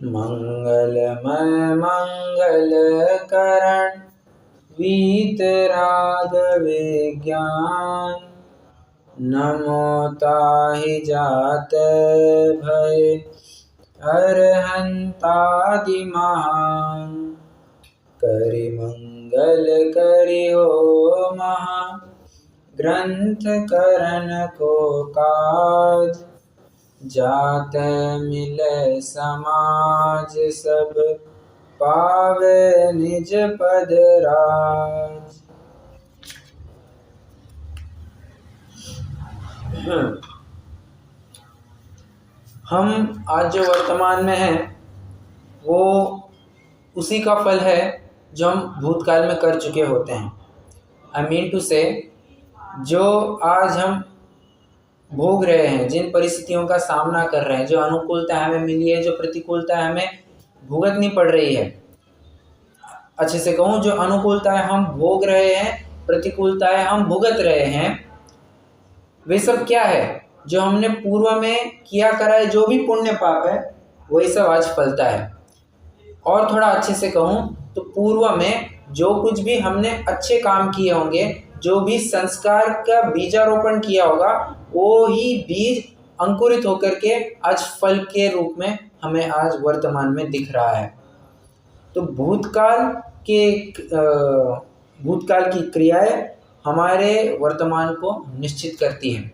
मंगलमय मंगल करण वीतराग विज्ञान। नमो ताहि जात भय अरहंतादि महान। करि मंगल करि हो महा ग्रंथ करन को काज। जात मिलै समाज सब पावे निज पद राज। हम आज जो वर्तमान में हैं वो उसी का फल है जो हम भूतकाल में कर चुके होते हैं। आई मीन टू से जो आज हम भोग रहे हैं, जिन परिस्थितियों का सामना कर रहे हैं, जो अनुकूलता हमें मिली है, जो प्रतिकूलता हमें भुगतनी पड़ रही है, अच्छे से कहूँ जो अनुकूलताएं हम भोग रहे हैं, प्रतिकूलताएं हम भुगत रहे हैं, वे सब क्या है? जो हमने पूर्व में किया करा है, जो भी पुण्य पाप है वही सब आज फलता है। और थोड़ा अच्छे से कहूँ तो पूर्व में जो कुछ भी हमने अच्छे काम किए होंगे, जो भी संस्कार का बीजारोपण किया होगा, वो ही बीज अंकुरित होकर के आज फल के रूप में हमें आज वर्तमान में दिख रहा है। तो भूतकाल की क्रियाएं हमारे वर्तमान को निश्चित करती हैं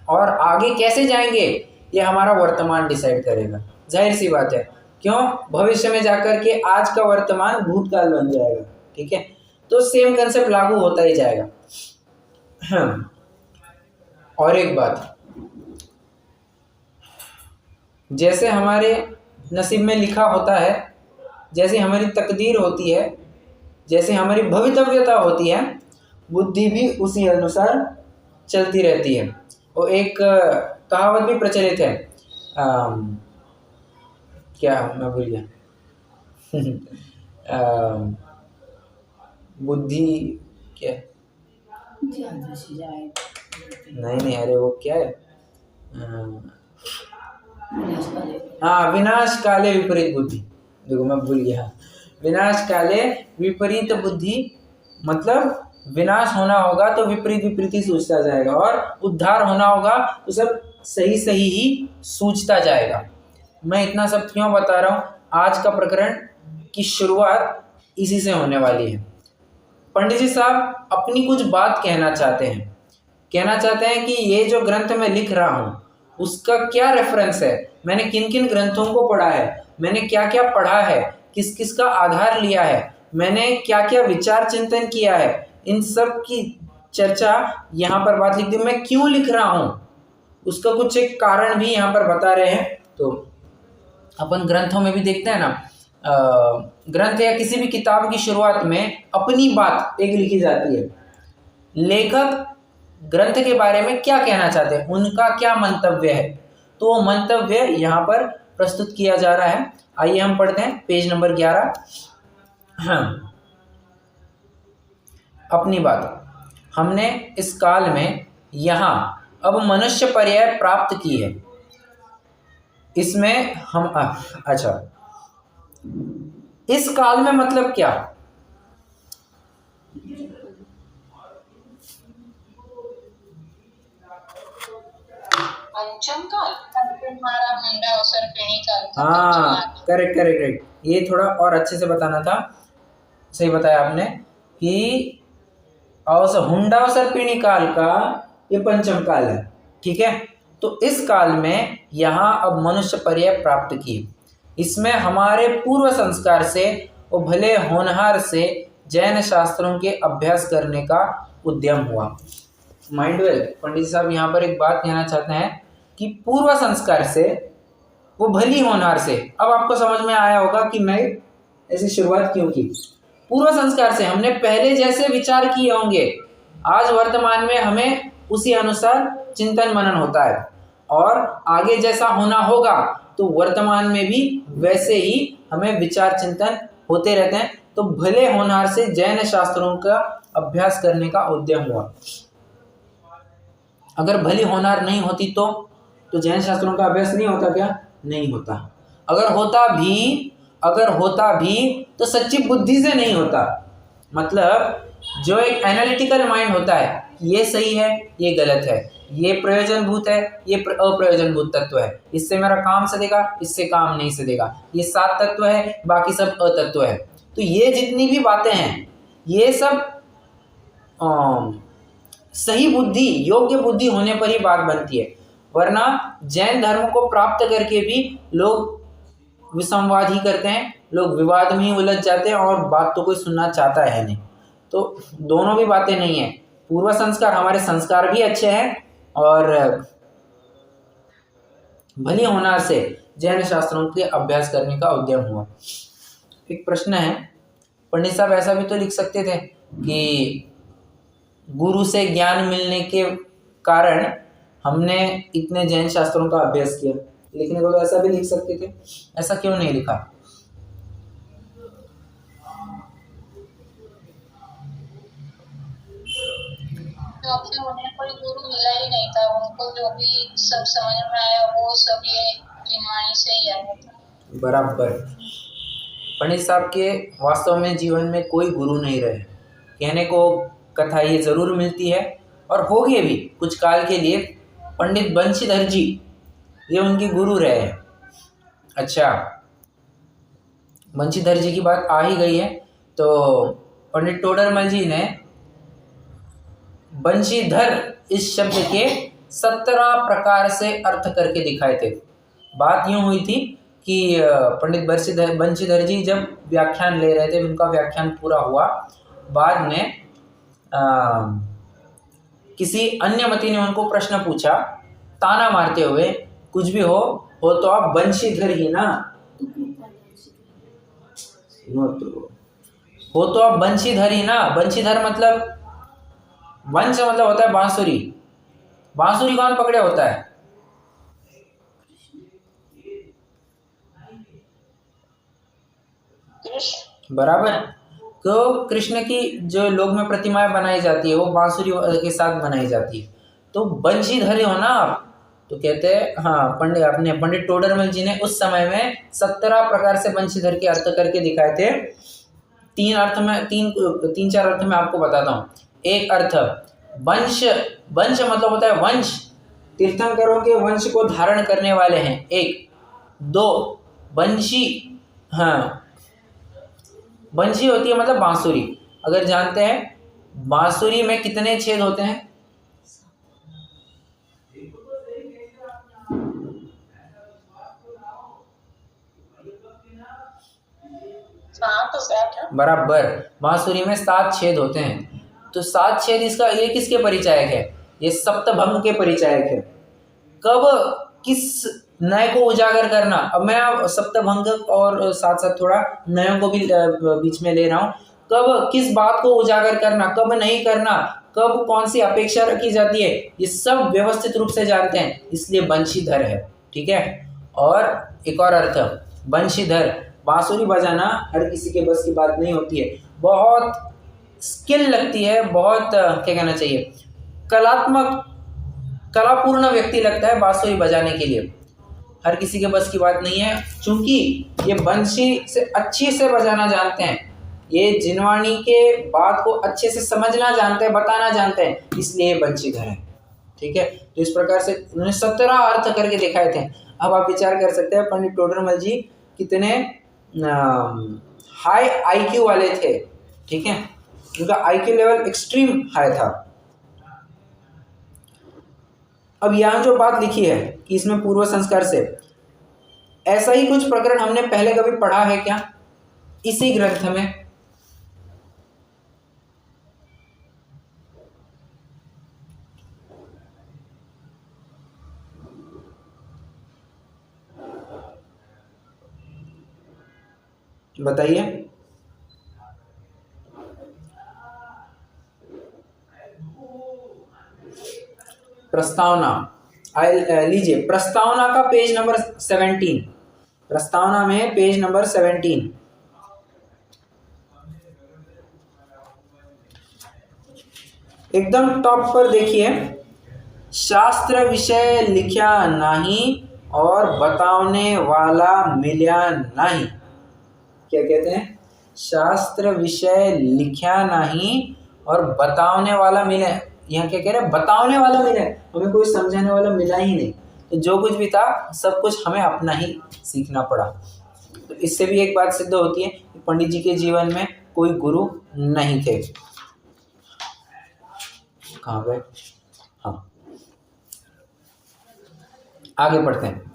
और आगे कैसे जाएंगे ये हमारा वर्तमान डिसाइड करेगा। जाहिर सी बात है, क्यों? भविष्य में जाकर के आज का वर्तमान भूतकाल बन जाएगा। ठीक है, तो सेम कंसेप्ट लागू होता ही जाएगा। और एक बात, जैसे हमारे नसीब में लिखा होता है, जैसे हमारी तकदीर होती है, जैसे हमारी भवितव्यता होती है, बुद्धि भी उसी अनुसार चलती रहती है। और एक कहावत भी प्रचलित है, क्या मैं भूल गया बुद्धि क्या नहीं, अरे वो क्या है, हाँ, विनाश काले विपरीत बुद्धि। देखो मैं भूल गया, विनाश काले विपरीत बुद्धि, मतलब विनाश होना होगा तो विपरीत विपरीत ही सूझता जाएगा, और उद्धार होना होगा तो सब सही सही ही सूझता जाएगा। मैं इतना सब क्यों बता रहा हूँ? आज का प्रकरण की शुरुआत इसी से होने वाली है। पंडित जी साहब अपनी कुछ बात कहना चाहते हैं कि ये जो ग्रंथ मैं लिख रहा हूँ उसका क्या रेफरेंस है, मैंने किन किन ग्रंथों को पढ़ा है, मैंने क्या क्या पढ़ा है, किस किस का आधार लिया है, मैंने क्या क्या विचार चिंतन किया है, इन सब की चर्चा यहाँ पर बात लिख दी। मैं क्यों लिख रहा हूँ उसका कुछ एक कारण भी यहाँ पर बता रहे हैं। तो अपन ग्रंथों में भी देखते हैं ना, ग्रंथ या किसी भी किताब की शुरुआत में अपनी बात एक लिखी जाती है। लेखक ग्रंथ के बारे में क्या कहना चाहते हैं, उनका क्या मंतव्य है, तो वो मंतव्य यहाँ पर प्रस्तुत किया जा रहा है। आइए हम पढ़ते हैं पेज नंबर 11। अपनी बात, हमने इस काल में यहाँ अब मनुष्य पर्याय प्राप्त की है। इसमें हम अच्छा, इस काल में मतलब क्या? पंचम काल, हाँ, करेक्ट। ये थोड़ा और अच्छे से बताना था। सही बताया आपने कि हुंडावसर पीढ़ी काल का ये पंचम काल है। ठीक है, तो इस काल में यहाँ अब मनुष्य पर्याय प्राप्त की। इसमें हमारे पूर्व संस्कार से और भले होनहार से जैन शास्त्रों के अभ्यास करने का उद्यम हुआ। माइंड वेल, पंडित साहब यहाँ पर एक बात कहना चाहते हैं कि पूर्व संस्कार से वो भली होनहार से। अब आपको समझ में आया होगा कि मैं ऐसी शुरुआत क्यों की। पूर्व संस्कार से हमने पहले जैसे विचार किए होंगे, आज वर्तमान में हमें उसी अनुसार चिंतन मनन होता है, और आगे जैसा होना होगा तो वर्तमान में भी वैसे ही हमें विचार चिंतन होते रहते हैं। तो भले होनहार से जैन शास्त्रों का अभ्यास करने का उद्यम हुआ। अगर भली होनहार नहीं होती तो जैन शास्त्रों का अभ्यास नहीं होता क्या? नहीं होता। अगर होता भी तो सच्ची बुद्धि से नहीं होता। मतलब जो एक एनालिटिकल माइंड होता है, ये सही है, ये गलत है, ये प्रयोजनभूत है, ये अप्रयोजनभूत तत्व है, इससे मेरा काम सदेगा, इससे काम नहीं सदेगा, ये 7 तत्व है, बाकी सब अतत्व है। तो ये जितनी भी बातें हैं, ये सब सही बुद्धि, योग्य बुद्धि होने पर ही बात बनती है। वरना जैन धर्म को प्राप्त करके भी लोग विसंवाद ही करते हैं, लोग विवाद में ही उलझ जाते हैं और बात तो कोई सुनना चाहता है नहीं। तो दोनों भी बातें नहीं है। पूर्व संस्कार, हमारे संस्कार भी अच्छे हैं और भली होना से जैन शास्त्रों के अभ्यास करने का उद्यम हुआ। एक प्रश्न है, पंडित साहब ऐसा भी तो लिख सकते थे कि गुरु से ज्ञान मिलने के कारण हमने इतने जैन शास्त्रों का अभ्यास किया। लिखने को तो ऐसा भी लिख सकते थे, ऐसा क्यों नहीं लिखा? क्योंकि उन्हें कोई गुरु मिला ही नहीं था, उनको जो भी सब समझ में आया वो सब ये निमाणी से ही आया था। बराबर। पंडित साहब के वास्तव में जीवन में कोई गुरु नहीं रहे। कहने को कथा ये जरूर मिलती है और होगी भी कुछ काल के लिए। पंडित बंशीधर जी ये उनके गुरु रहे हैं। अच्छा, बंशीधर जी की बात आ ही गई है तो पंडित टोडरमल जी ने बंशीधर इस शब्द के 17 प्रकार से अर्थ करके दिखाए थे। बात यूं हुई थी कि पंडित बंशीधर जी जब व्याख्यान ले रहे थे, उनका व्याख्यान पूरा हुआ, बाद में किसी अन्य मती ने उनको प्रश्न पूछा ताना मारते हुए, कुछ भी हो तो आप बंशीधर ही ना, हो तो आप बंशीधर ही ना। बंशीधर मतलब, वंश मतलब होता है बांसुरी। बांसुरी कौन पकड़े होता है? बराबर। तो कृष्ण की जो लोक में प्रतिमाएं बनाई जाती है वो बांसुरी के साथ बनाई जाती है। तो बंशीधर हो ना आप, तो कहते हैं हाँ, पंडित टोडरमल जी ने उस समय में 17 प्रकार से बंशीधर के अर्थ करके दिखाए थे। तीन चार अर्थ में आपको बताता हूँ। एक अर्थ, वंश मतलब होता है वंश, तीर्थंकरों के वंश को धारण करने वाले हैं, एक। 2, बंशी, हाँ, बंशी होती है मतलब बांसुरी। अगर जानते हैं बांसुरी में कितने छेद होते हैं? 7 बराबर। बांसुरी में 7 छेद होते हैं। तो 7 छेद, इसका ये किसके परिचायक है? ये सप्तभंग के परिचायक है। कब किस नय को उजागर करना, अब मैं सप्तभंग और साथ साथ थोड़ा नयों को भी बीच में ले रहा हूँ। कब किस बात को उजागर करना, कब नहीं करना, कब कौन सी अपेक्षा रखी जाती है, ये सब व्यवस्थित रूप से जानते हैं, इसलिए बंशीधर है। ठीक है। और एक और अर्थ, बंशीधर, बांसुरी बजाना हर किसी के बस की बात नहीं होती है, बहुत स्किल लगती है, बहुत क्या कहना चाहिए, कलापूर्ण व्यक्ति लगता है बांसुरी बजाने के लिए। हर किसी के बस की बात नहीं है, क्योंकि ये बंशी से अच्छी से बजाना जानते हैं, ये जिनवाणी के बात को अच्छे से समझना जानते हैं, बताना जानते हैं, इसलिए बंशीधर है। ठीक है। तो इस प्रकार से उन्होंने 17 अर्थ करके दिखाए थे। अब आप विचार कर सकते हैं पंडित टोडरमल जी कितने हाई आईक्यू वाले थे। ठीक है, उनका आईक्यू लेवल एक्सट्रीम हाई था। अब यहाँ जो बात लिखी है कि इसमें पूर्व संस्कार से, ऐसा ही कुछ प्रकरण हमने पहले कभी पढ़ा है क्या इसी ग्रंथ में? बताइए। प्रस्तावना, लीजिए प्रस्तावना का पेज नंबर 17, प्रस्तावना में पेज नंबर 17, एकदम टॉप पर देखिए, शास्त्र विषय लिख्या नाही और बताने वाला मिल्या नहीं। क्या कहते हैं? शास्त्र विषय लिखा नहीं और बताने वाला मिले। यहाँ क्या कह रहे हैं? बताने वाला मिले, हमें कोई समझाने वाला मिला ही नहीं। तो जो कुछ भी था सब कुछ हमें अपना ही सीखना पड़ा। तो इससे भी एक बात सिद्ध होती है कि पंडित जी के जीवन में कोई गुरु नहीं थे। कहाँ गए? हाँ, आगे पढ़ते हैं।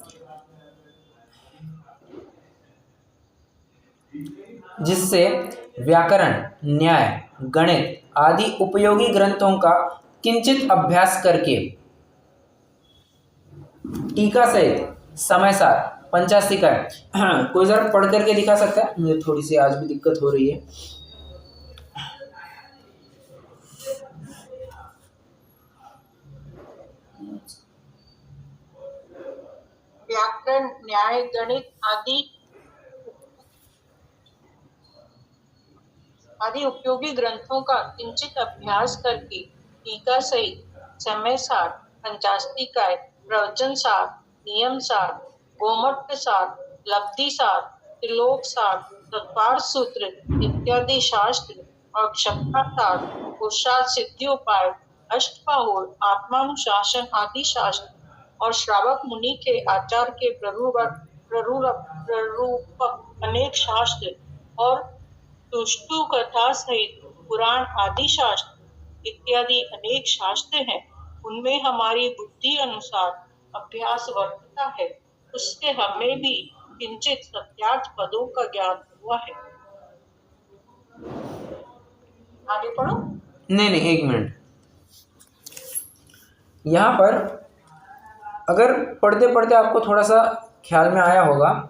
जिससे व्याकरण, न्याय, गणित आदि उपयोगी ग्रंथों का किंचित अभ्यास करके टीका सहित समय सार 50 टीकाएं। कोई जरा पढ़ करके दिखा सकता है? मुझे थोड़ी सी आज भी दिक्कत हो रही है। व्याकरण, न्याय, गणित आदि उपयोगी ग्रंथों का किंचित अभ्यास करके टीका सहित समय सार 50 टीकाएं, प्रवचन सार, नियम सार, गोमट्ट सार, लब्धि सार, त्रिलोक सार, तत्वार्थ सूत्र इत्यादि शास्त्र और क्षमता सार, पुरुषार्थ सिद्धियोपाय, अष्टबाहुर, आत्मानुशासन आदि शास्त्र और श्रावक मुनि के आचार के प्ररूपक अनेक शास्त्र और सुष्टु कथा सहित पुराण आदि शास्त्र इत्यादि अनेक शास्त्र हैं। उनमें हमारी बुद्धि अनुसार अभ्यास वर्तता है, उससे हमें भी किंचित सत्यार्थ पदों का ज्ञान हुआ है। आगे पढ़ो। नहीं, एक मिनट। यहाँ पर अगर पढ़ते पढ़ते आपको थोड़ा सा ख्याल में आया होगा,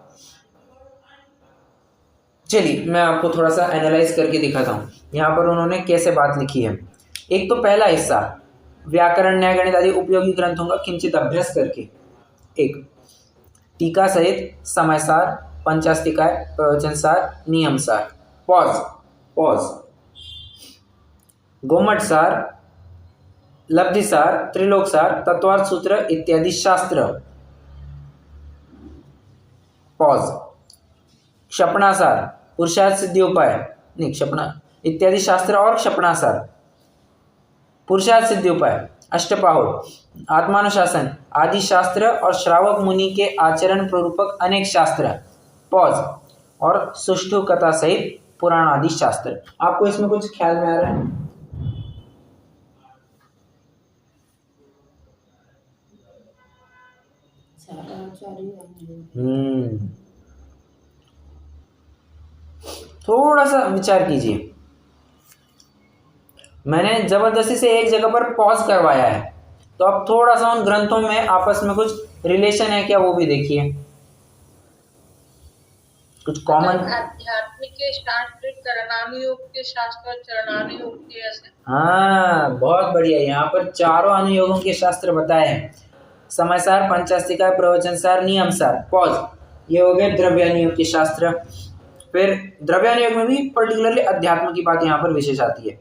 चलिए मैं आपको थोड़ा सा एनालाइज करके दिखाता हूँ। यहाँ पर उन्होंने कैसे बात लिखी है। एक तो पहला हिस्सा, व्याकरण, न्याय, गणित आदि उपयोगी ग्रंथों का किंचित अभ्यास करके, एक टीका सहित समय सार 50 टीकाएं, प्रवचन सार, नियम सार, पॉज, गोमट सार, लब्धि सार, त्रिलोक सार, तत्वार्थ सूत्र इत्यादि शास्त्र, पॉज, क्षपणासार, पुरुषार्थ सिद्धि उपाय, नहीं क्षपणा इत्यादि शास्त्र और क्षपणासार, पुरुषार्थ सिद्धि उपाय, अष्टबाहुर, आत्मानुशासन आदि शास्त्र और श्रावक मुनि के आचरण प्ररूपक अनेक शास्त्र, पॉज, और सुष्ठु कथा सहित पुराण आदि शास्त्र। आपको इसमें कुछ ख्याल में आ रहा है? थोड़ा सा विचार कीजिए। मैंने जबरदस्ती से एक जगह पर पॉज करवाया है, तो अब थोड़ा सा उन ग्रंथों में आपस में कुछ रिलेशन है क्या वो भी देखिए, कुछ कॉमन। आध्यात्मिक के शास्त्र, चरणानुयोग के शास्त्र, चरणानुयोग के ऐसे। हाँ, बहुत बढ़िया। यहाँ पर चारों अनुयोगों के शास्त्र बताए हैं। समय सार, 50 टीकाएं, प्रवचन सार, नियम सार, पॉज, ये हो गए द्रव्यानुयोग के शास्त्र। फिर द्रव्यानुयोग में भी पर्टिकुलरली अध्यात्म की बात यहाँ पर विशेष आती है।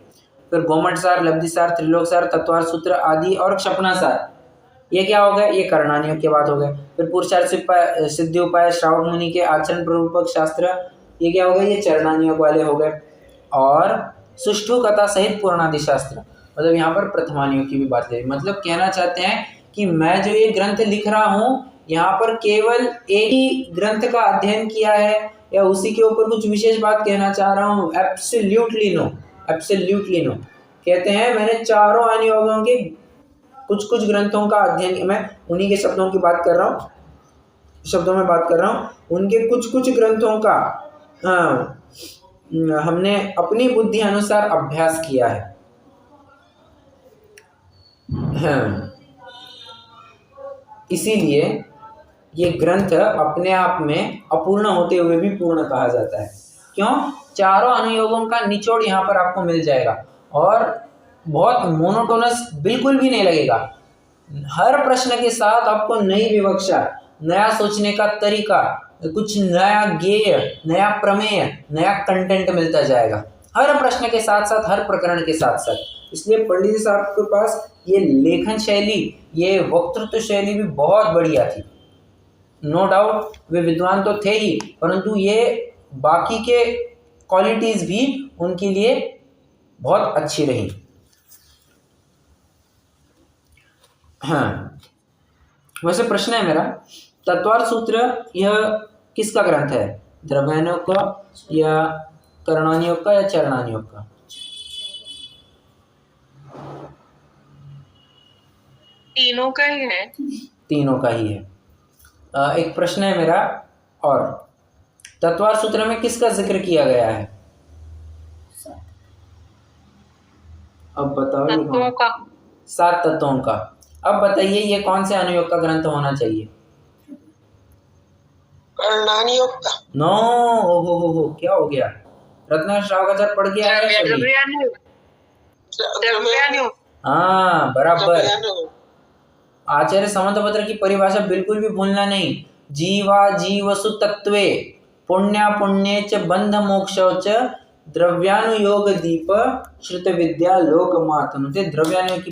फिर गोमट सार, लब्धि सार, त्रिलोक सार, तत्वार्थ सूत्र आदि और क्षपणा सार, ये क्या हो गया? ये करणानुयोग की बात हो गए। फिर पुरुषार्थ सिद्धि उपाय, श्रावक मुनि के आचरण प्ररूपक शास्त्र, ये क्या हो गए? ये चरणानुयोग वाले हो गए। और सुष्ठु कथा सहित पुराणादि शास्त्र, मतलब यहाँ पर प्रथमानुयोग की भी बात है। मतलब कहना चाहते हैं कि मैं जो ये ग्रंथ लिख रहा हूँ, यहाँ पर केवल एक ही ग्रंथ का अध्ययन किया है या उसी के ऊपर कुछ विशेष बात कहना चाह रहा हूँ? Absolutely no, absolutely no. कहते हैं मैंने चारों अनुयोगों के कुछ ग्रंथों का अध्ययन, मैं उन्हीं के शब्दों की बात कर रहा हूँ, शब्दों में बात कर रहा हूँ, उनके कुछ ग्रंथों का हमने अपनी बुद्धि अनुसार अभ्यास किया है। इसीलिए ये ग्रंथ अपने आप में अपूर्ण होते हुए भी पूर्ण कहा जाता है। क्यों? चारों अनुयोगों का निचोड़ यहाँ पर आपको मिल जाएगा और बहुत मोनोटोनस बिल्कुल भी नहीं लगेगा। हर प्रश्न के साथ आपको नई विवक्षा, नया सोचने का तरीका, कुछ नया गेय, नया प्रमेय, नया कंटेंट मिलता जाएगा हर प्रश्न के साथ साथ, हर प्रकरण के साथ साथ। इसलिए पंडित जी साहब के पास ये लेखन शैली, ये वक्तृत्व शैली भी बहुत बढ़िया थी। नो डाउट वे विद्वान तो थे ही, परंतु ये बाकी के क्वालिटीज़ भी उनके लिए बहुत अच्छी रही। हाँ, वैसे प्रश्न है मेरा, तत्वार्थ सूत्र यह किसका ग्रंथ है? द्रव्यानुयोग का या करणानुयोग का या चरणानुयोग का? तीनों का ही है। तीनों का ही है। एक प्रश्न है मेरा, और तत्वार्थ सूत्र में किसका जिक्र किया गया है? अब बताओ। तत्वों का। 7 तत्वों का। अब बताइए ये कौन से अनुयोग का ग्रंथ होना चाहिए? करणानुयोग का। नो, हो क्या हो गया? रत्ना श्रावकाचार्य पढ़ के आए हैं सभी? द्रव्यानुयोग। हाँ बराबर। आचार्य समंतपत्र की परिभाषा बिल्कुल भी भूलना नहीं। जीवा जीवसु तत्वे पुण्या पुण्ये च बंध मोक्षौ च द्रव्यानुयोग दीप श्रुत विद्या लोक मातनुते। द्रव्यानुयोग की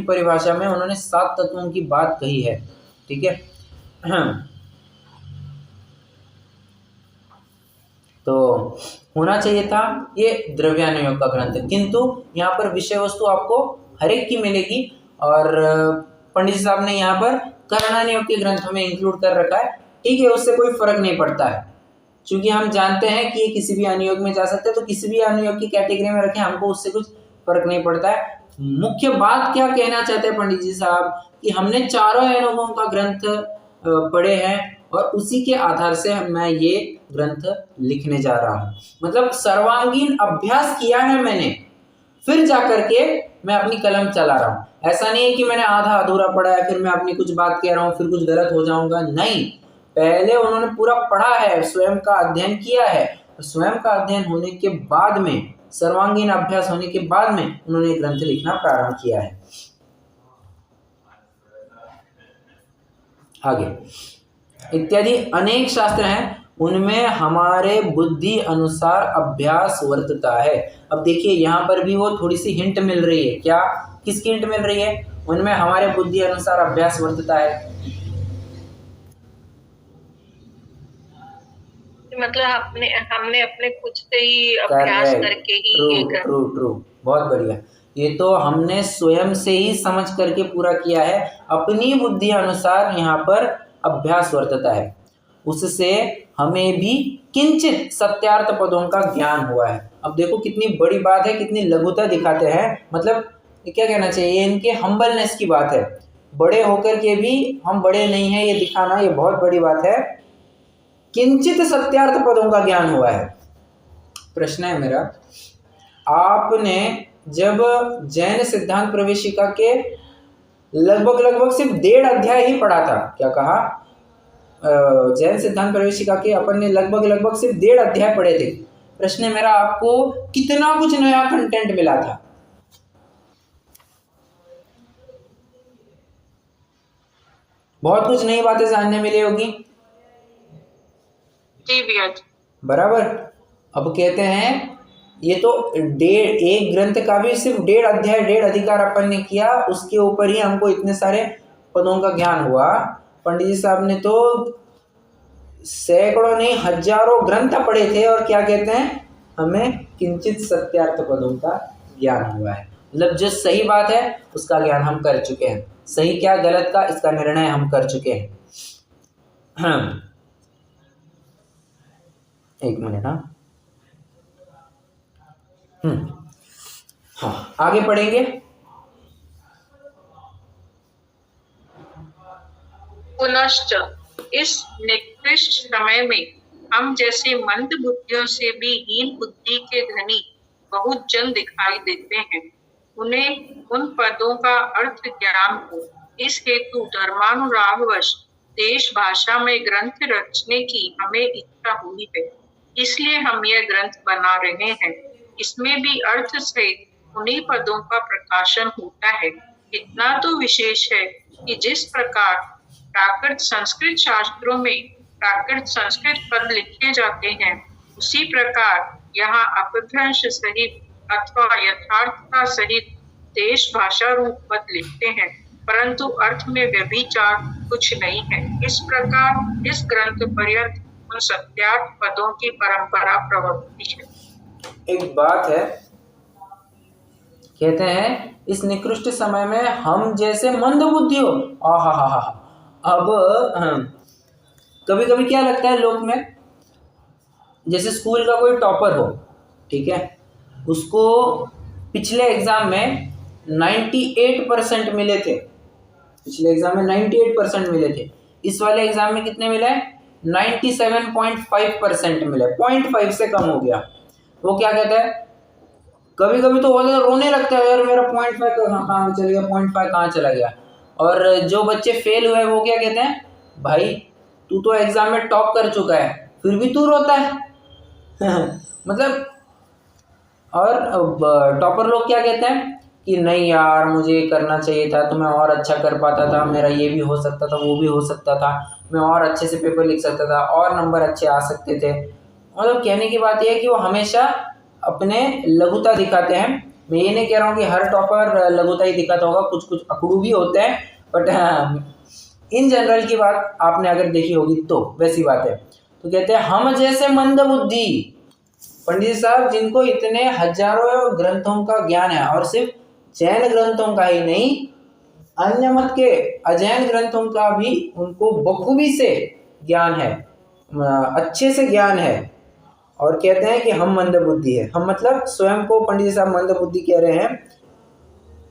परिभाषा में उन्होंने 7 तत्वों की बात कही है। ठीक है, तो होना चाहिए था ये द्रव्यानुयोग का ग्रंथ, किंतु यहाँ पर विषय वस्तु आपको हर एक की मिलेगी, और पंडित जी साहब ने यहाँ पर करणानुयोग के ग्रंथों में इंक्लूड कर रखा है। ठीक है, उससे कोई फर्क नहीं पड़ता है, क्योंकि हम जानते हैं कि ये किसी भी अनुयोग में जा सकते हैं, तो किसी भी अनुयोग की कैटेगरी में रखें, हमको उससे कुछ फर्क नहीं पड़ता है। मुख्य बात क्या कहना चाहते हैं पंडित जी साहब, कि हमने चारों अनुयोगों का ग्रंथ पढ़े हैं, और उसी के आधार से मैं ये ग्रंथ लिखने जा रहा हूँ। मतलब सर्वांगीण अभ्यास किया है मैंने, फिर जाकर के मैं अपनी कलम चला रहा हूँ। ऐसा नहीं है कि मैंने आधा अधूरा पढ़ा है, फिर मैं अपनी कुछ बात कह रहा हूँ, फिर कुछ गलत हो जाऊंगा। नहीं, पहले उन्होंने पूरा पढ़ा है, स्वयं का अध्ययन किया है, स्वयं का अध्ययन होने के बाद में, सर्वांगीण अभ्यास होने के बाद में उन्होंने ग्रंथ लिखना प्रारंभ किया है। आगे इत्यादि अनेक शास्त्र हैं, उनमें हमारे बुद्धि अनुसार अभ्यास वर्तता है। अब देखिए यहाँ पर भी वो थोड़ी सी हिंट मिल रही है। क्या, किसकी हिंट मिल रही है? उनमें हमारे बुद्धि अनुसार अभ्यास वर्तता है, मतलब हमने अपने खुद से ही अभ्यास करके ही। ट्रू, बहुत बढ़िया। ये तो हमने स्वयं से ही समझ करके पूरा किया है, अपनी बुद्धि अनुसार यहाँ पर अभ्यास वर्तता है, उससे हमें भी किंचित सत्यार्थ पदों का ज्ञान हुआ है। अब देखो कितनी बड़ी बात है, कितनी लघुता दिखाते हैं। मतलब क्या कहना चाहिए, इनके हम्बलनेस की बात है। बड़े होकर के भी हम बड़े नहीं हैं, ये दिखाना, ये बहुत बड़ी बात है। किंचित सत्यार्थ पदों का ज्ञान हुआ है। प्रश्न है मेरा, आपने जब जैन सिद्धांत प्रवेशिका के लगभग सिर्फ 1.5 अध्याय ही पढ़ा था, क्या कहा? जैन सिद्धांत प्रवेशिका के अपन ने लगभग सिर्फ 1.5 अध्याय पढ़े थे। प्रश्न है मेरा, आपको कितना कुछ नया कंटेंट मिला था? बहुत कुछ नई बातें जानने मिली होगी। बराबर। अब कहते हैं ये तो एक ग्रंथ का भी सिर्फ 1.5 अध्याय 1.5 अधिकार अपन ने किया, उसके ऊपर ही हमको इतने सारे पदों का ज्ञान हुआ। पंडित जी साहब ने तो सैकड़ों नहीं हजारों ग्रंथ पढ़े थे, और क्या कहते हैं, हमें किंचित सत्यार्थ पदों का ज्ञान हुआ है। मतलब जो सही बात है उसका ज्ञान हम कर चुके हैं, सही क्या गलत का इसका निर्णय हम कर चुके हैं। एक मिनट। हाँ, आगे पढ़ेंगे। पुनश्च इस निकृष्ट समय में हम जैसे मंद बुद्धियों से भी हीन बुद्धि के धनी बहुत जन दिखाई देते हैं। उन्हें उन पदों का अर्थ ज्ञान हो, इस हेतु धर्मानुरागवश देश भाषा में ग्रंथ रचने की हमें इच्छा हुई है। इसलिए हम यह ग्रंथ बना रहे हैं। इसमें भी अर्थ सहित उन्हीं पदों का प्रकाशन होता है। इतना तो विशेष है कि जिस प्रकार प्राकृत संस्कृत शास्त्रों में प्राकृत संस्कृत पद लिखे जाते हैं, उसी प्रकार यहाँ अपभ्रंश सहित अथवा यथार्थता सहित देश भाषा रूप पद लिखते हैं, परंतु अर्थ में व्यभिचार कुछ नहीं है। इस प्रकार इस ग्रंथ पर्यंत उन सत्यार्थ पदों की परंपरा प्रवर्ती है। एक बात है, कहते हैं इस निकृष्ट समय में हम जैसे मंद बुद्धि हो। आहा। अब कभी कभी क्या लगता है लोग में, जैसे स्कूल का कोई टॉपर हो, ठीक है, उसको पिछले एग्जाम में 98% मिले थे, पिछले एग्जाम में 98% मिले थे, इस वाले एग्जाम में कितने मिले? 97.5% मिले, 0.5 से कम हो गया। वो क्या कहता है, कभी कभी तो वो रोने लगता है, यार मेरा 0.5 कहाँ चला गया, 0.5 कहाँ चला गया। और जो बच्चे फेल हुए वो क्या कहते हैं, भाई तू तो एग्जाम में टॉप कर चुका है फिर भी तू रोता है। मतलब, और टॉपर लोग क्या कहते हैं कि नहीं यार मुझे करना चाहिए था, तो मैं और अच्छा कर पाता था, मेरा ये भी हो सकता था, वो भी हो सकता था, मैं और अच्छे से पेपर लिख सकता था, और नंबर अच्छे आ सकते थे। मतलब कहने की बात यह है कि वो हमेशा अपने लघुता दिखाते हैं। मैं ये नहीं कह रहा हूँ कि हर टॉपर लघुता ही दिखाता होगा, कुछ कुछ अकड़ू भी होते हैं, बट इन जनरल की बात आपने अगर देखी होगी तो वैसी बात है। तो कहते हैं हम जैसे मंद बुद्धि, पंडित साहब जिनको इतने हजारों ग्रंथों का ज्ञान है, और सिर्फ जैन ग्रंथों का ही नहीं, अन्य मत के अजैन ग्रंथों का भी उनको बखूबी से ज्ञान है, अच्छे से ज्ञान है, और कहते हैं कि हम मंद बुद्धि है। हम मतलब स्वयं को पंडित साहब मंद बुद्धि कह रहे हैं।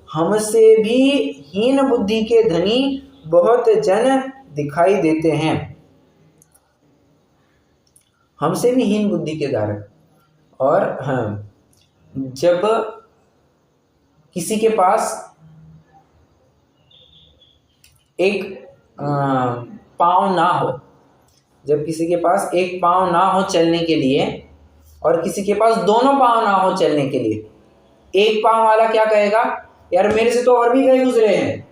हमसे भी हीन बुद्धि के धनी बहुत जन दिखाई देते हैं, हमसे भी हीन बुद्धि के धारक। और हाँ, जब किसी के पास एक पाँव ना हो, जब किसी के पास एक पाँव ना हो चलने के लिए, और किसी के पास दोनों पाँव ना हो चलने के लिए, एक पाँव वाला क्या कहेगा, यार मेरे से तो और भी गए गुजरे हैं,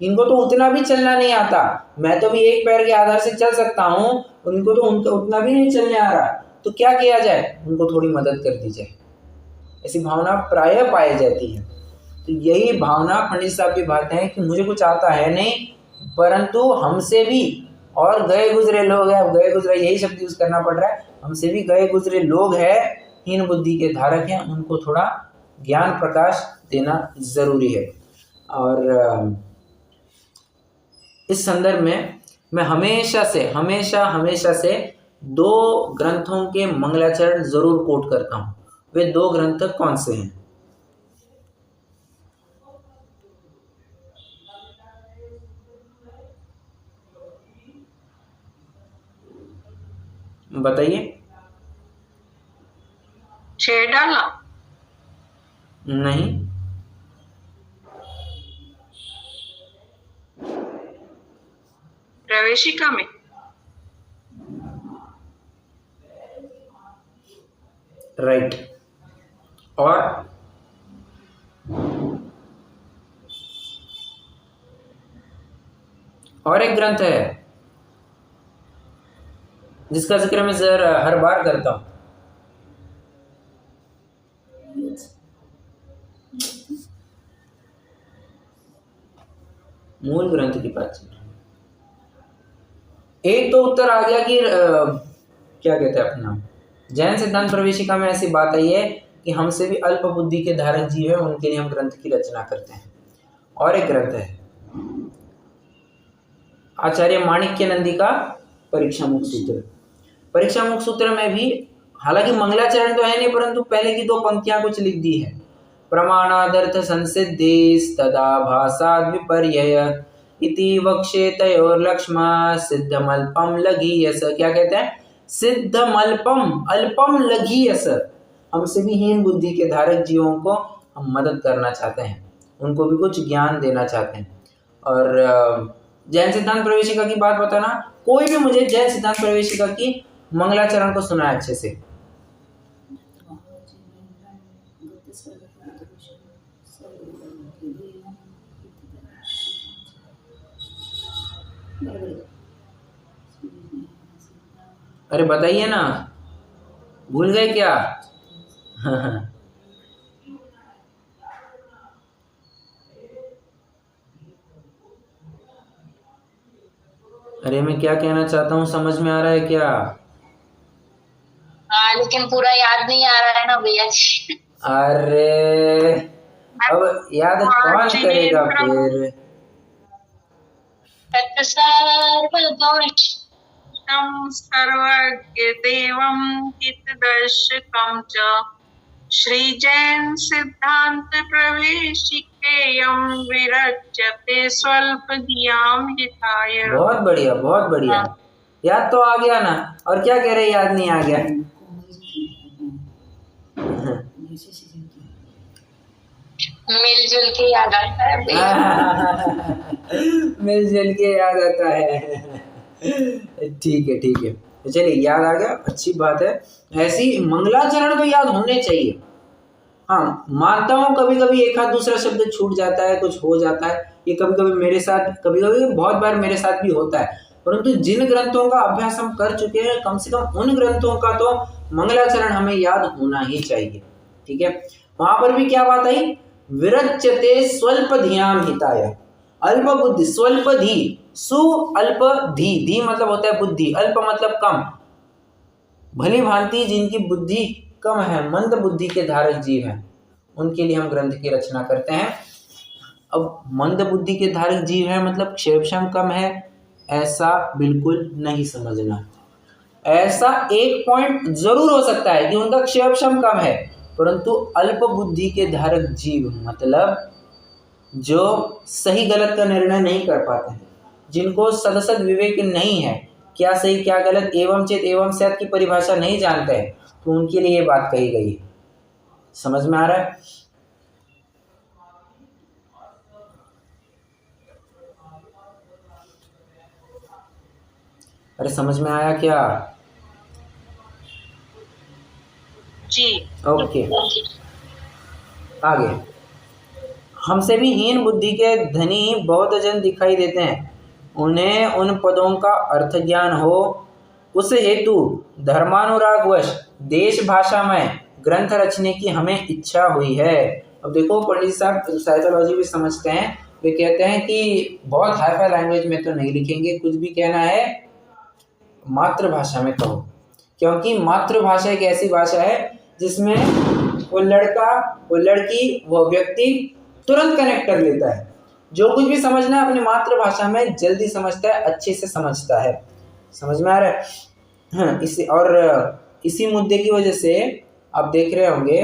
इनको तो उतना भी चलना नहीं आता, मैं तो भी एक पैर के आधार से चल सकता हूँ, उनको तो उतना भी नहीं चलने आ रहा, तो क्या किया जाए, उनको थोड़ी मदद कर दी जाए। ऐसी भावना प्रायः पाई जाती है। तो यही भावना पंडित साहब की बात है कि मुझे कुछ आता है नहीं, परंतु हमसे भी और गए गुजरे लोग हैं, अब गए गुजरे यही शब्द यूज करना पड़ रहा है, हमसे भी गए गुजरे लोग हैं, हीन बुद्धि के धारक हैं, उनको थोड़ा ज्ञान प्रकाश देना जरूरी है। और इस संदर्भ में मैं हमेशा से 2 ग्रंथों के मंगलाचरण जरूर कोट करता हूँ। वे 2 ग्रंथ कौन से हैं? बताइए। 6 डालना? नहीं, प्रवेशिका में? राइट। और एक ग्रंथ है जिसका जिक्र मैं हर बार करता हूं, मूल ग्रंथ की बात चल रही है। एक तो उत्तर आ गया कि क्या कहते हैं अपना जैन सिद्धांत प्रवेशिका में ऐसी बात आई है कि हमसे भी अल्प बुद्धि के धारक जीव है, उनके लिए हम ग्रंथ की रचना करते हैं। और एक ग्रंथ है आचार्य माणिक्य नंदी का परीक्षा मुख सूत्र। परीक्षा मुख सूत्र में भी हालांकि मंगलाचरण तो है नहीं, परंतु पहले की 2 पंक्तियां कुछ लिख दी है। प्रमाणादर्थ संसिद्धेस तदा भाषाद विपर्यय इति वक्षेतयोर्लक्ष्मा सिद्धमल्पम लघीयस। क्या कहते हैं? सिद्धमल्पम, अल्पम लघीयस। हमसे भी हीन बुद्धि के धारक जीवों को हम मदद करना चाहते हैं, उनको भी कुछ ज्ञान देना चाहते हैं। और जैन सिद्धांत प्रवेशिका की बात बताना, कोई भी मुझे जैन सिद्धांत प्रवेशिका की मंगलाचरण को सुना है अच्छे से। अरे बताइए ना, भूल गए क्या? अरे मैं क्या कहना चाहता हूँ समझ में आ रहा है क्या? हाँ, लेकिन पूरा याद नहीं आ रहा है ना भैया जी। अरे अब याद कौन करेगा फिर? सर्वज्ञ देवं हितदर्शकं च श्रीजैन सिद्धांत प्रवेशिकेयं विरच्यते स्वल्पधियां हिताय। बहुत बढ़िया, बहुत बढ़िया। याद तो आ गया ना, और क्या कह रहे याद नहीं आ गया? मिलजुल के याद आता है भैया। मिलजुल के याद आता है। ठीक है, ठीक है, तो चलिए याद आ गया, अच्छी बात है। ऐसी मंगलाचरण तो याद होने चाहिए। हाँ, मानता हूँ कभी कभी एक आध दूसरा शब्द छूट जाता है, कुछ हो जाता है, ये कभी कभी मेरे साथ, कभी कभी बहुत बार मेरे साथ भी होता है। परंतु जिन ग्रंथों का अभ्यास हम कर चुके हैं, कम से कम उन ग्रंथों का तो मंगलाचरण हमें याद होना ही चाहिए। ठीक है, वहां पर भी क्या बात आई? विरच्यते स्वल्प धियाम हिताय। अल्प बुद्धि, स्वल्प धी, सु अल्प धी, धी मतलब होता है बुद्धि, अल्प मतलब कम, भली भांति जिनकी बुद्धि कम है, मंद बुद्धि के धारक जीव हैं, उनके लिए हम ग्रंथ की रचना करते हैं। अब मंद बुद्धि के धारक जीव है मतलब क्षेपक्षम कम है, ऐसा बिल्कुल नहीं समझना। ऐसा एक पॉइंट जरूर हो सकता है कि उनका क्षेपक्षम कम है, परंतु अल्प बुद्धि के धारक जीव मतलब जो सही गलत का निर्णय नहीं कर पाते हैं, जिनको सदसद विवेक नहीं है, क्या सही क्या गलत, एवं चेत एवं सत की परिभाषा नहीं जानते हैं, तो उनके लिए ये बात कही गई है। समझ में आ रहा है? अरे समझ में आया क्या? जी। ओके, आगे। हमसे भी हीन बुद्धि के धनी बहुत जन दिखाई देते हैं, उन्हें उन पदों का अर्थ ज्ञान हो, उस हेतु धर्मानुरागवश देश भाषा में ग्रंथ रचने की हमें इच्छा हुई है। अब देखो पंडित साहब साइकोलॉजी भी समझते हैं, वे कहते हैं कि बहुत हाई फाई लैंग्वेज में तो नहीं लिखेंगे, कुछ भी कहना है मातृभाषा में कहो, क्योंकि मातृभाषा एक ऐसी भाषा है जिसमें वो लड़का, वो लड़की, वो व्यक्ति तुरंत कनेक्ट कर लेता है। जो कुछ भी समझना है अपनी मातृभाषा में जल्दी समझता है, अच्छे से समझता है। समझ में आ रहा है? हाँ, इसी मुद्दे की वजह से आप देख रहे होंगे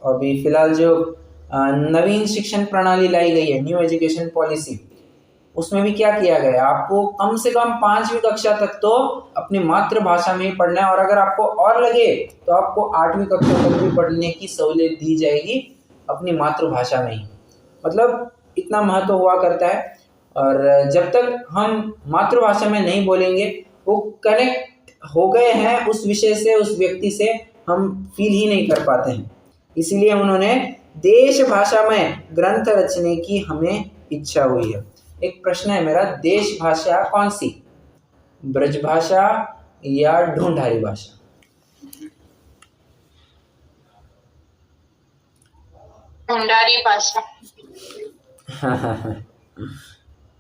अभी फिलहाल जो नवीन शिक्षण प्रणाली लाई गई है, न्यू एजुकेशन पॉलिसी, उसमें भी क्या किया गया, आपको कम से कम 5वीं कक्षा तक तो अपनी मातृभाषा में ही पढ़ना है, और अगर आपको और लगे तो आपको 8वीं कक्षा तक भी पढ़ने की सहूलियत दी जाएगी अपनी मातृभाषा में ही। मतलब इतना महत्व हुआ करता है। और जब तक हम मातृभाषा में नहीं बोलेंगे, वो कनेक्ट हो गए हैं उस विषय से, उस व्यक्ति से, हम फील ही नहीं कर पाते हैं। इसीलिए उन्होंने देश भाषा में ग्रंथ रचने की हमें इच्छा हुई है। एक प्रश्न है मेरा, देश भाषा कौन सी, ब्रज भाषा या ढूंढारी भाषा? ढूंढारी भाषा।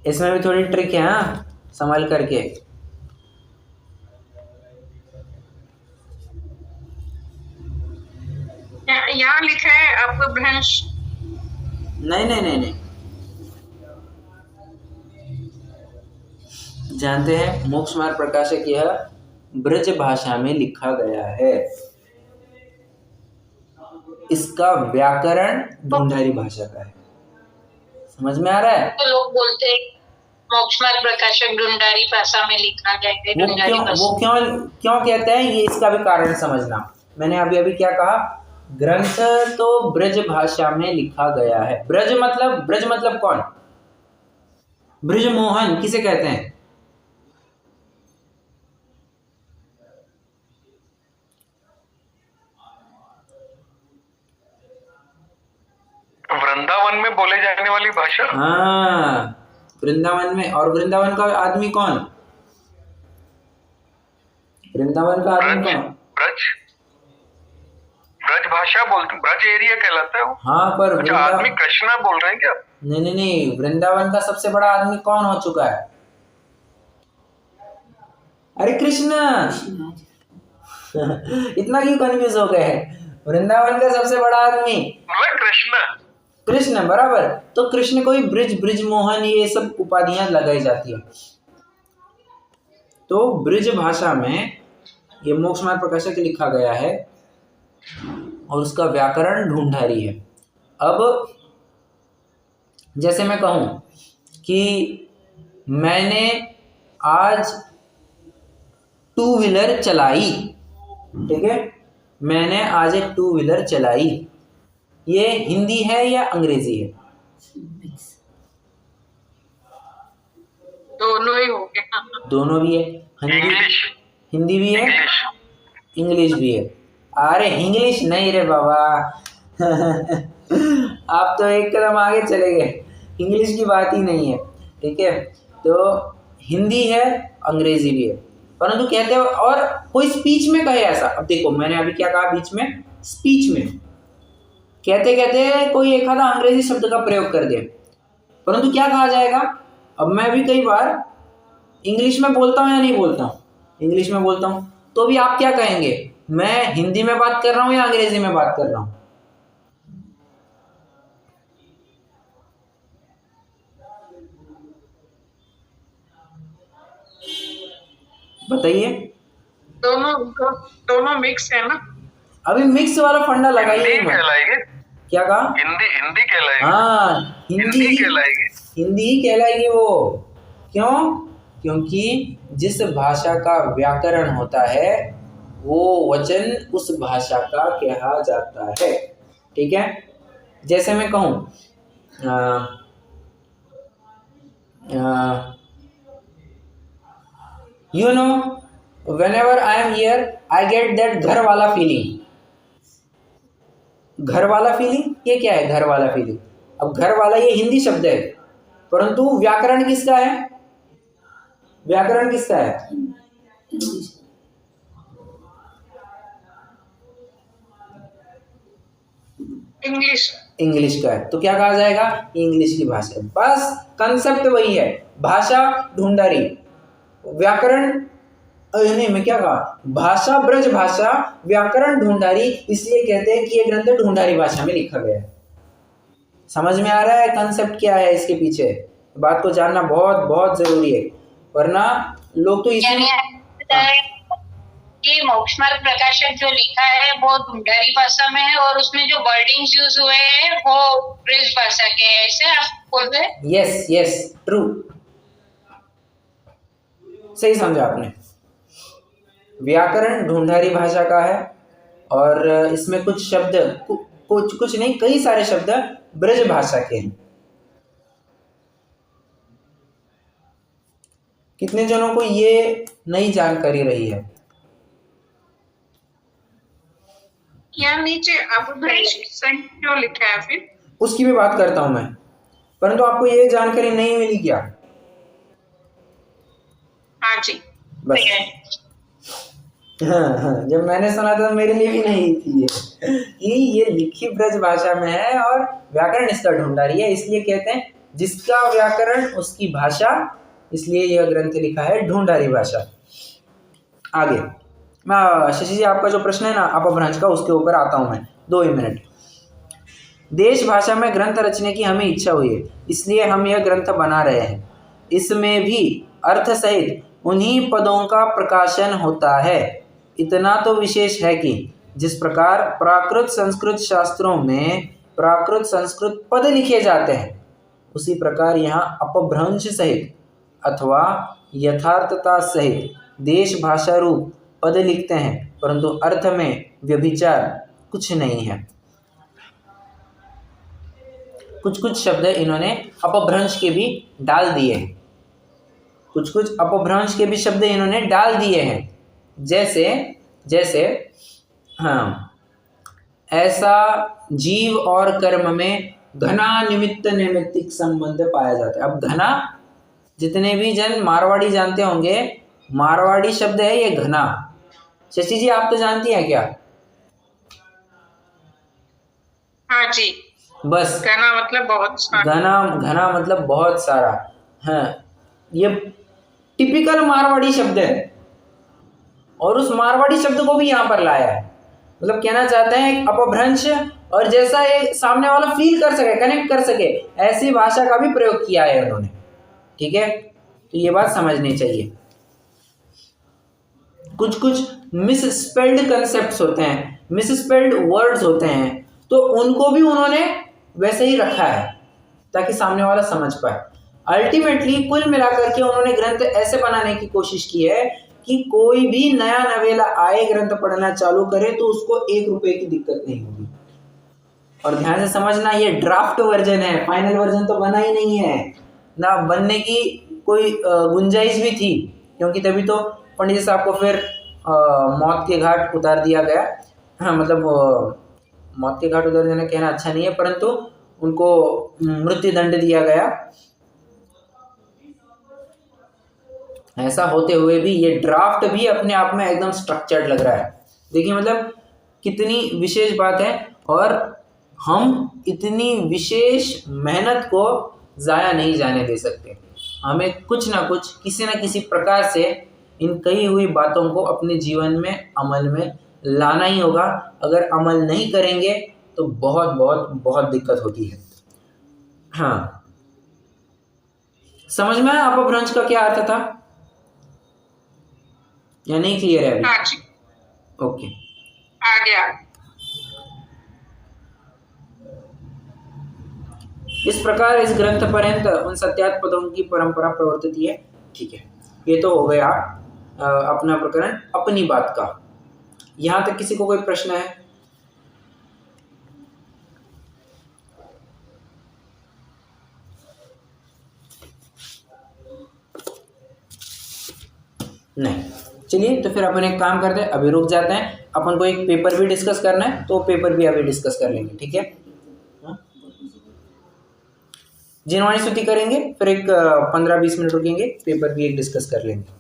इसमें भी थोड़ी ट्रिक है, हाँ, संभाल करके। यहाँ लिखा है आपको भ्रंश। नहीं नहीं नहीं नहीं, जानते हैं मोक्ष मार्ग प्रकाशक यह ब्रज भाषा में लिखा गया है, इसका व्याकरण ढूंढारी भाषा का है। समझ में आ रहा है? तो लोग बोलते हैं मोक्ष मार्ग प्रकाशक ढूंढारी भाषा में लिखा गया है। वो क्यों कहते हैं, ये इसका भी कारण समझना। मैंने अभी क्या कहा, ग्रंथ तो ब्रज भाषा में लिखा गया है। ब्रज मतलब कौन? ब्रजमोहन किसे कहते हैं? वृंदावन में बोले जाने वाली भाषा। हाँ, वृंदावन में। और वृंदावन का आदमी कौन? वृंदावन का आदमी कौन? ब्रज भाषा बोलते, ब्रज एरिया कहलाता है वो। हाँ, पर अच्छा, आदमी कृष्णा बोल रहे हैं क्या? नहीं, वृंदावन का सबसे बड़ा आदमी कौन हो चुका है? अरे कृष्ण। इतना क्यों कंफ्यूज हो गए हैं? वृंदावन का सबसे बड़ा आदमी कृष्ण। कृष्ण बराबर। तो कृष्ण को ही ब्रिज मोहन ये सब उपाधियां लगाई जाती है। तो ब्रिज भाषा में ये मोक्ष मार्ग प्रकाशक लिखा गया है और उसका व्याकरण ढूंढारी है। अब जैसे मैं कहूं कि मैंने आज 2 व्हीलर चलाई, ठीक है, मैंने आज एक 2 व्हीलर चलाई, ये हिंदी है या अंग्रेजी है? दोनों ही हो गया। दोनों भी है। हिंदी भी है, इंग्लिश भी है। अरे इंग्लिश नहीं रे बाबा। आप तो एक कदम आगे चले गए, इंग्लिश की बात ही नहीं है, ठीक है। तो हिंदी है, अंग्रेजी भी है, परंतु कहते हैं और कोई स्पीच में कहे ऐसा। अब देखो मैंने अभी क्या कहा, बीच में स्पीच में कहते कहते कोई एक आधा अंग्रेजी शब्द का प्रयोग कर दे, परंतु क्या कहा जाएगा? अब मैं भी कई बार इंग्लिश में बोलता हूँ या नहीं बोलता हूँ, इंग्लिश में बोलता हूँ, तो भी आप क्या कहेंगे? मैं हिंदी में बात कर रहा हूँ या अंग्रेजी में बात कर रहा हूँ? बताइए। दोनों मिक्स है ना। अभी मिक्स वाला फंडा लगाइए। क्या कहा? हिंदी कहलाएगी। हाँ, हिंदी कहलाएगी। हिंदी ही कहलाएगी वो। क्यों? क्योंकि जिस भाषा का व्याकरण होता है वो वचन उस भाषा का कहा जाता है, ठीक है। जैसे मैं कहूँ you know whenever I am here I get that घर वाला फीलिंग। घर वाला फीलिंग ये क्या है? घर वाला फीलिंग। अब घर वाला ये हिंदी शब्द है, परंतु व्याकरण किसका है? व्याकरण किसका है? इंग्लिश का है। तो क्या कहा जाएगा? इंग्लिश की भाषा। बस कंसेप्ट वही है, भाषा ढूंढारी, व्याकरण नहीं, मैं क्या कहा? भाषा ब्रज भाषा, व्याकरण ढूंढारी। इसलिए कहते हैं कि ये ग्रंथ ढूंढारी भाषा में लिखा गया है। समझ में आ रहा है कंसेप्ट क्या है इसके पीछे? बात को जानना बहुत बहुत जरूरी है, वरना लोग तो इसमें कि मोक्ष मार्ग प्रकाशक जो लिखा है वो ढूंढारी भाषा में है और उसमें जो वर्डिंग्स यूज हुए हैं वो ब्रिज भाषा के हैं, ऐसे आप बोल रहे हैं? यस ट्रू, सही समझा आपने। व्याकरण ढूंढारी भाषा का है और इसमें कुछ शब्द कुछ नहीं, कई सारे शब्द ब्रज भाषा के हैं। कितने जनों को ये नई जानकारी रही है? यहाँ नीचे क्यों लिखा है फिर? उसकी भी बात करता हूं मैं, परंतु आपको ये जानकारी नहीं मिली क्या? हाँ जी, बस हाँ, जब मैंने सुना था मेरे लिए भी नहीं थी कि ये लिखी ब्रज भाषा में है और व्याकरण इसका ढूंढारी है, इसलिए कहते हैं जिसका व्याकरण उसकी भाषा, इसलिए यह ग्रंथ लिखा है ढूंढारी भाषा। आगे मैं शशि जी आपका जो प्रश्न है ना अपभ्रंश का, उसके ऊपर आता हूं मैं 2 ही मिनट। देश भाषा में ग्रंथ रचने की हमें इच्छा हुई है, इसलिए हम यह ग्रंथ बना रहे हैं। इसमें भी अर्थ सहित उन्हीं पदों का प्रकाशन होता है। इतना तो विशेष है कि जिस प्रकार प्राकृत संस्कृत शास्त्रों में प्राकृत संस्कृत पद लिखे जाते हैं, उसी प्रकार यहाँ अपभ्रंश सहित अथवा यथार्थता सहित देश भाषा रूप पद लिखते हैं, परंतु अर्थ में व्यभिचार कुछ नहीं है। कुछ शब्द इन्होंने अपभ्रंश के भी डाल दिए हैं, कुछ अपभ्रंश के भी शब्द इन्होंने डाल दिए हैं। जैसे हाँ, ऐसा जीव और कर्म में घना निमित्त नैमित्तिक संबंध पाया जाता है। अब घना, जितने भी जन मारवाड़ी जानते होंगे, मारवाड़ी शब्द है ये घना। शशि जी आप तो जानती हैं क्या? हाँ जी, बस घना मतलब बहुत सारा। घना मतलब बहुत सारा। हाँ, ये टिपिकल मारवाड़ी शब्द है, और उस मारवाड़ी शब्द को भी यहाँ पर लाया है। मतलब कहना चाहते हैं एक अपभ्रंश, और जैसा ये सामने वाला फील कर सके, कनेक्ट कर सके, ऐसी भाषा का भी प्रयोग किया है उन्होंने। ठीक है, तो ये बात समझनी चाहिए। कुछ कुछ मिसस्पेल्ड कंसेप्ट्स होते हैं, मिसस्पेल्ड वर्ड्स होते हैं, तो उनको भी उन्होंने वैसे ही रखा है ताकि सामने वाला समझ पाए। अल्टीमेटली कुल मिलाकर के उन्होंने ग्रंथ ऐसे बनाने की कोशिश की है कि कोई भी नया नवेला आए, ग्रंथ पढ़ना चालू करे तो उसको 1 रुपए की दिक्कत नहीं होगी। और ध्यान से समझना, ये ड्राफ्ट वर्जन है, फाइनल वर्जन तो बना ही नहीं है, ना बनने की कोई गुंजाइश भी थी, क्योंकि तभी तो पंडित साहब को फिर मौत के घाट उतार दिया गया। हाँ, मतलब मौत के घाट उतार देना कहना अच्छा नहीं है, परंतु उनको मृत्यु दंड दिया गया। ऐसा होते हुए भी ये ड्राफ्ट भी अपने आप में एकदम स्ट्रक्चर्ड लग रहा है। देखिए मतलब कितनी विशेष बात है, और हम इतनी विशेष मेहनत को ज़ाया नहीं जाने दे सकते। हमें कुछ ना कुछ, किसी न किसी प्रकार से इन कही हुई बातों को अपने जीवन में अमल में लाना ही होगा। अगर अमल नहीं करेंगे तो बहुत बहुत बहुत दिक्कत होती है। हाँ, समझ में आया अपभ्रंश का क्या अर्थ था या नहीं क्लियर है अभी? हाँ जी, ओके, आ गया। इस प्रकार इस ग्रंथ पर्यंत उन सत्यात पदों की परंपरा प्रवर्तित है। ठीक है, ये तो हो गया अपना प्रकरण अपनी बात का। यहां तक किसी को कोई प्रश्न है? नहीं, चलिए तो फिर अपन एक काम करते हैं, अभी रुक जाते हैं। अपन को एक पेपर भी डिस्कस करना है, तो पेपर भी अभी डिस्कस कर लेंगे। ठीक है, जिनवाणी स्तुति करेंगे, फिर एक 15-20 मिनट रुकेंगे, पेपर भी एक डिस्कस कर लेंगे।